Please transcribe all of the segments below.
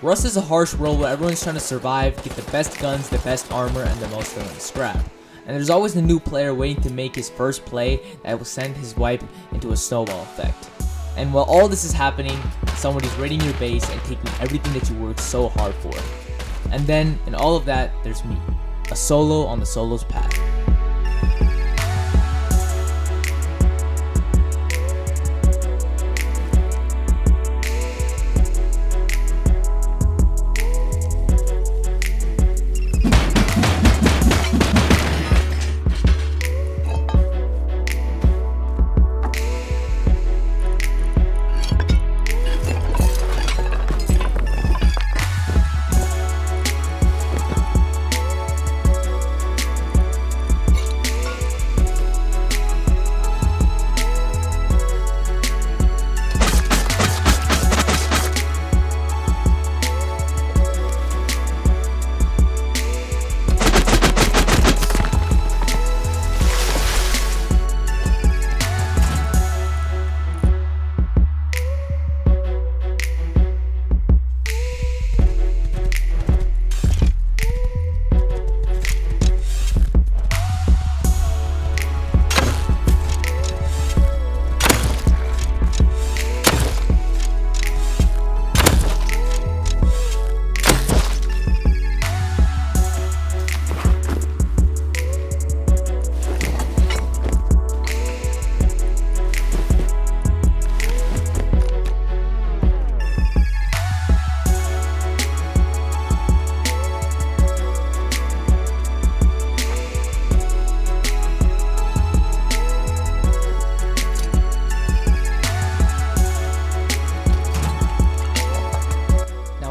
Rust is a harsh world where everyone's trying to survive, get the best guns, the best armor, and the most villain scrap. And there's always a new player waiting to make his first play that will send his wipe into a snowball effect. And while all this is happening, somebody's raiding your base and taking everything that you worked so hard for. And then, in all of that, there's me, a solo on the solo's path.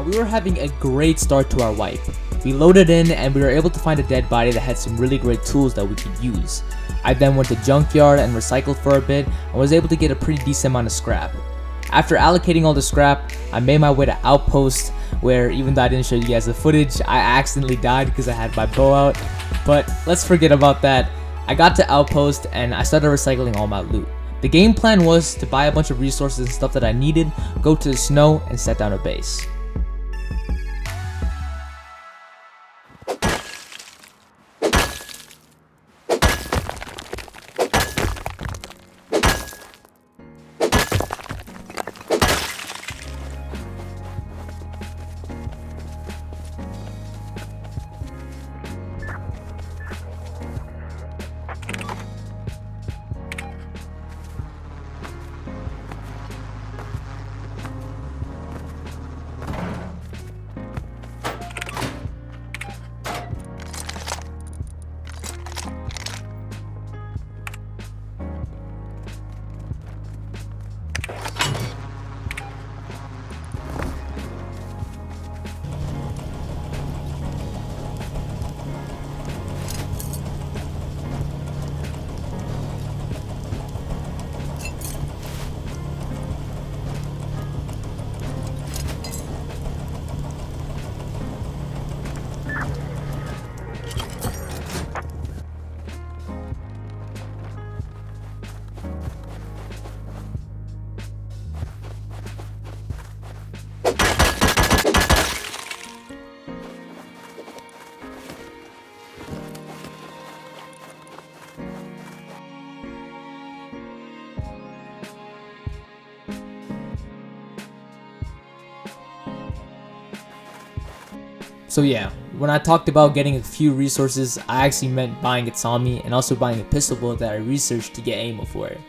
We were having a great start to our wipe. We loaded in and we were able to find a dead body that had some really great tools that we could use. I then went to junkyard and recycled for a bit and was able to get a pretty decent amount of scrap. After allocating all the scrap, I made my way to Outpost, where even though I didn't show you guys the footage, I accidentally died because I had my bow out. But let's forget about that. I got to Outpost and I started recycling all my loot. The game plan was to buy a bunch of resources and stuff that I needed, go to the snow, and set down a base. So yeah, when I talked about getting a few resources, I actually meant buying a Tommy and also buying a pistol bullet that I researched to get ammo for it.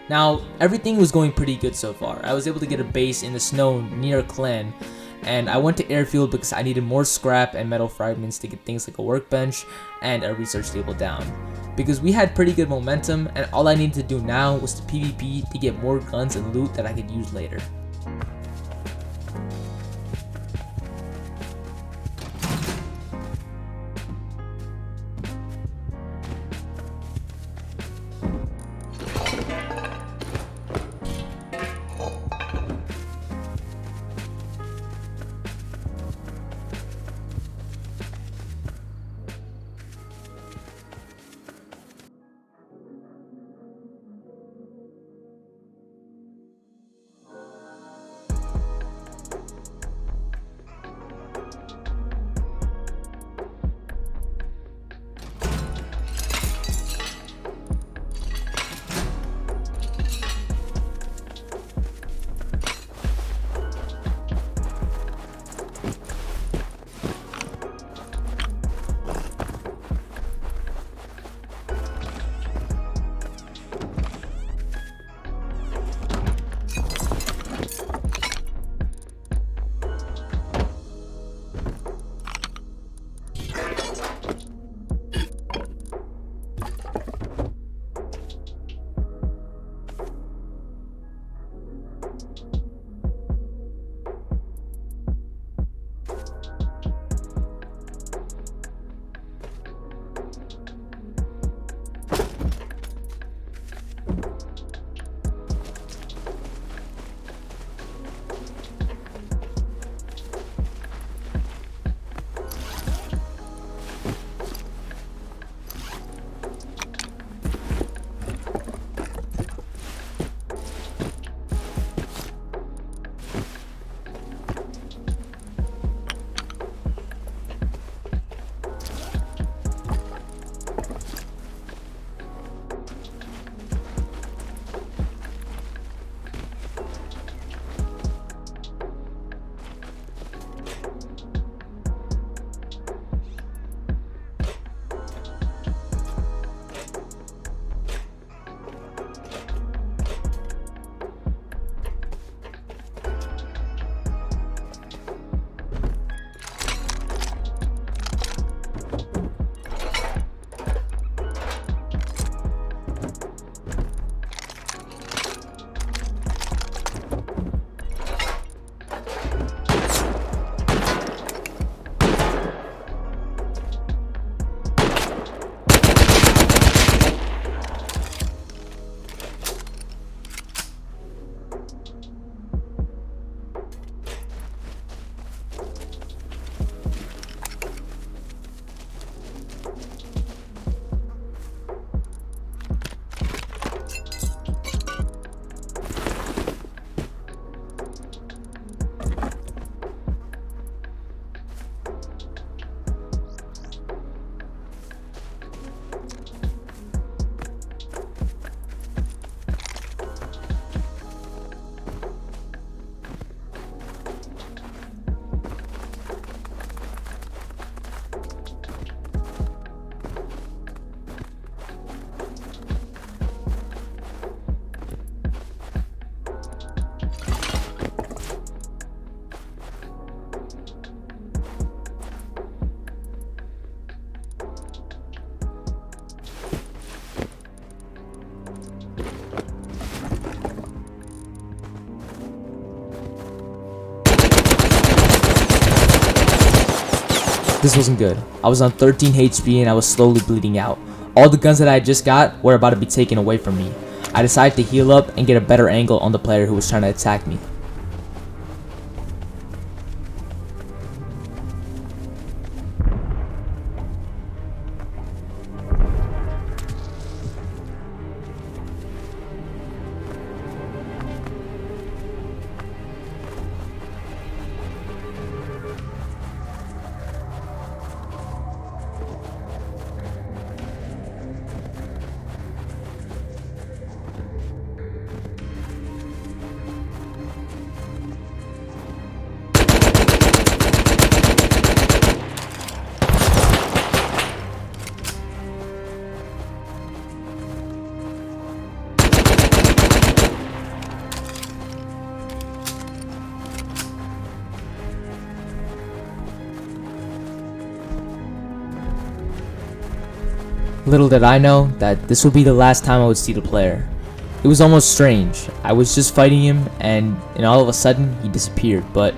Now, everything was going pretty good so far. I was able to get a base in the snow near Clan, and I went to airfield because I needed more scrap and metal fragments to get things like a workbench and a research table down. Because we had pretty good momentum, and all I needed to do now was to PvP to get more guns and loot that I could use later. This wasn't good. I was on 13 HP and I was slowly bleeding out. All the guns that I just got were about to be taken away from me. I decided to heal up and get a better angle on the player who was trying to attack me. Little did I know that this would be the last time I would see the player. It was almost strange. I was just fighting him and all of a sudden he disappeared, but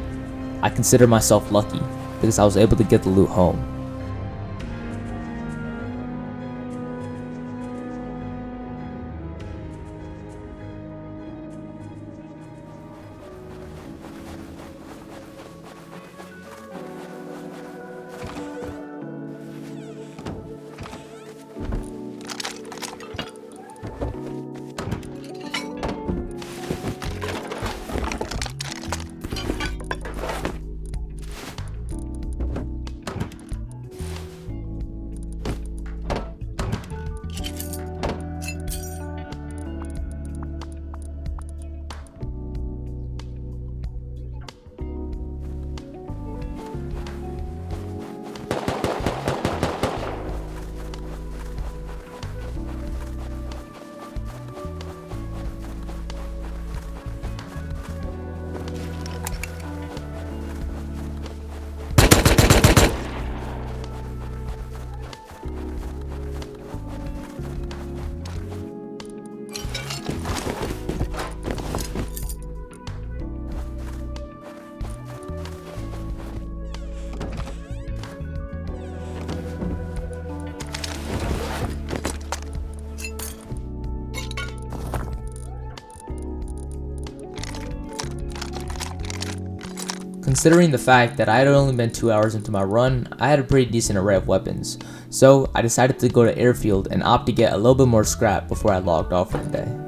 I consider myself lucky because I was able to get the loot home. Considering the fact that I had only been 2 hours into my run, I had a pretty decent array of weapons, so I decided to go to airfield and opt to get a little bit more scrap before I logged off for the day.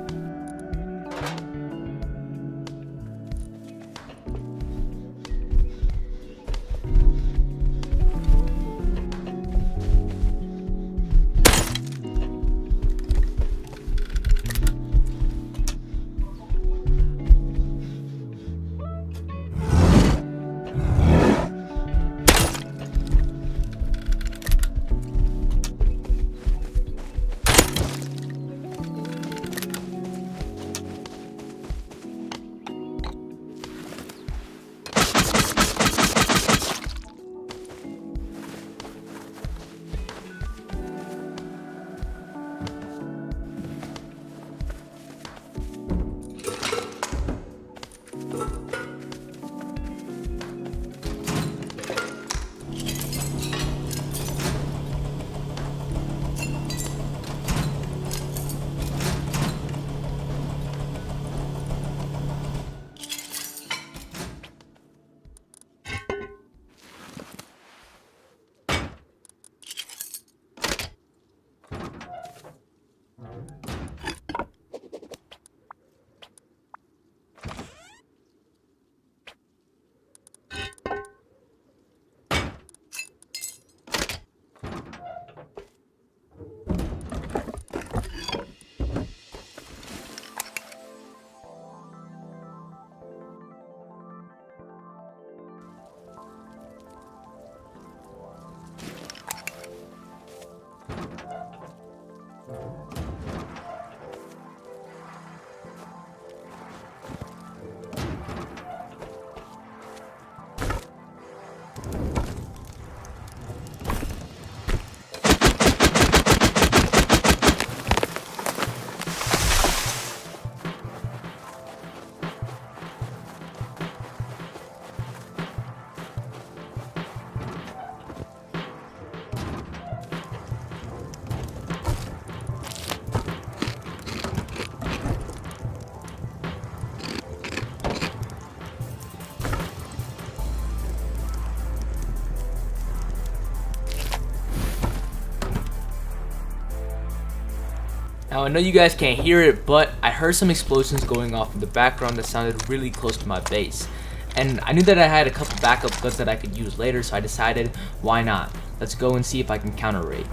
Now I know you guys can't hear it, but I heard some explosions going off in the background that sounded really close to my base. And I knew that I had a couple backup guns that I could use later, so I decided, why not? Let's go and see if I can counter raid.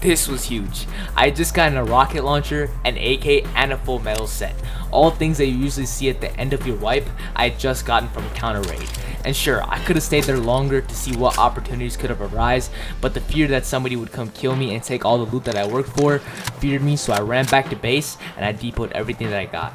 This was huge. I just got a rocket launcher, an AK, and a full metal set. All things that you usually see at the end of your wipe, I had just gotten from counter raid. And sure, I could have stayed there longer to see what opportunities could have arisen, but the fear that somebody would come kill me and take all the loot that I worked for feared me, so I ran back to base and I depoted everything that I got.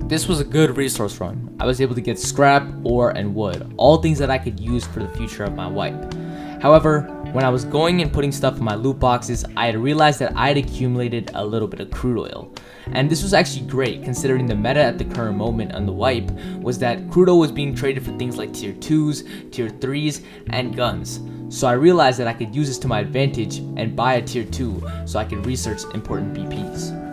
This was a good resource run. I was able to get scrap, ore, and wood, all things that I could use for the future of my wipe. However, when I was going and putting stuff in my loot boxes, I had realized that I had accumulated a little bit of crude oil. And this was actually great considering the meta at the current moment on the wipe was that crude oil was being traded for things like tier 2s, tier 3s, and guns. So I realized that I could use this to my advantage and buy a tier 2 so I could research important BPs.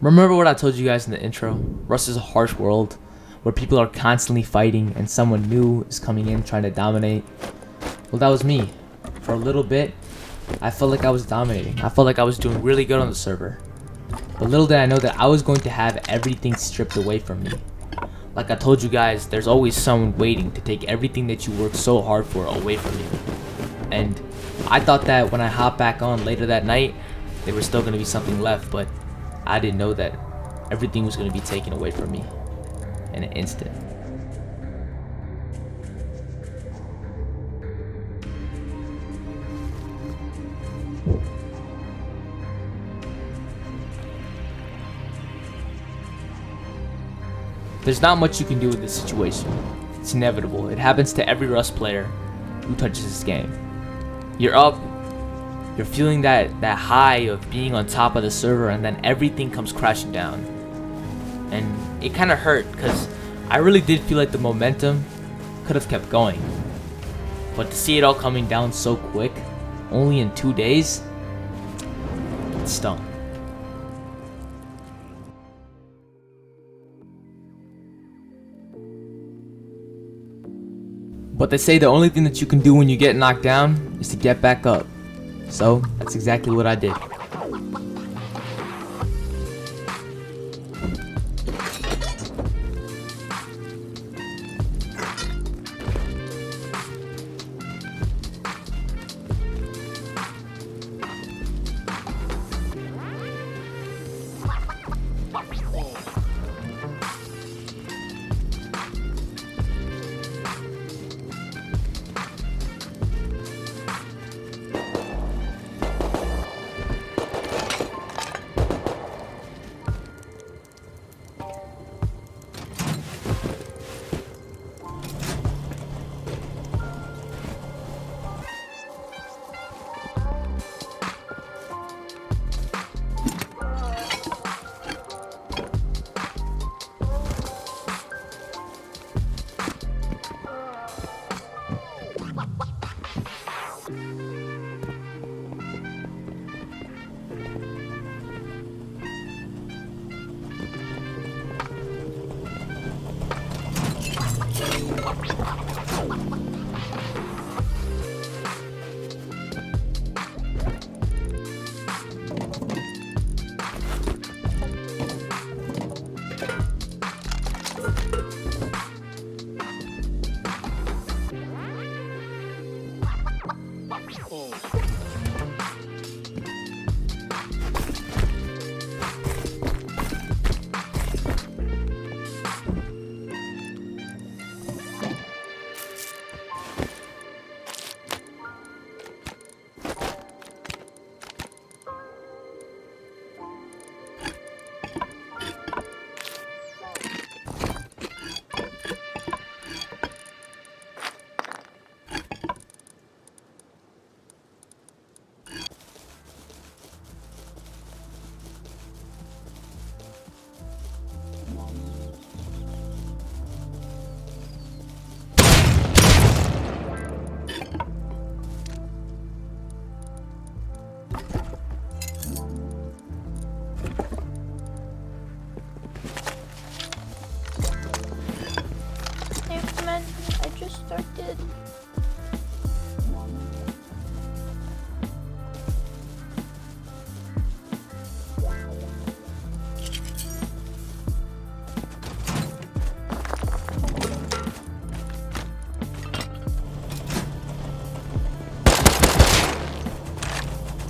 Remember what I told you guys in the intro? Rust is a harsh world where people are constantly fighting and someone new is coming in trying to dominate. Well, that was me. For a little bit, I felt like I was dominating. I felt like I was doing really good on the server. But little did I know that I was going to have everything stripped away from me. Like I told you guys, there's always someone waiting to take everything that you worked so hard for away from you. And I thought that when I hopped back on later that night, there was still going to be something left, but I didn't know that everything was going to be taken away from me in an instant. There's not much you can do with this situation. It's inevitable. It happens to every Rust player who touches this game. You're up, you're feeling that high of being on top of the server, and then everything comes crashing down. And it kind of hurt because I really did feel like the momentum could have kept going. But to see it all coming down so quick, only in 2 days, it stung. But they say the only thing that you can do when you get knocked down is to get back up. So that's exactly what I did.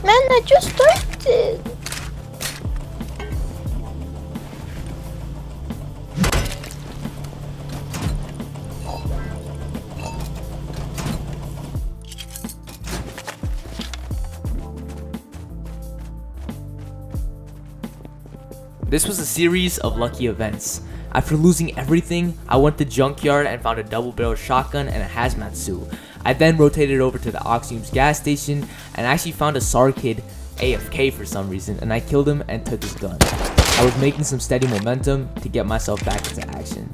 Man, I just started. This was a series of lucky events. After losing everything, I went to Junkyard and found a double-barrel shotgun and a hazmat suit. I then rotated over to the Oxium's gas station and actually found a SAR kid AFK for some reason, and I killed him and took his gun. I was making some steady momentum to get myself back into action.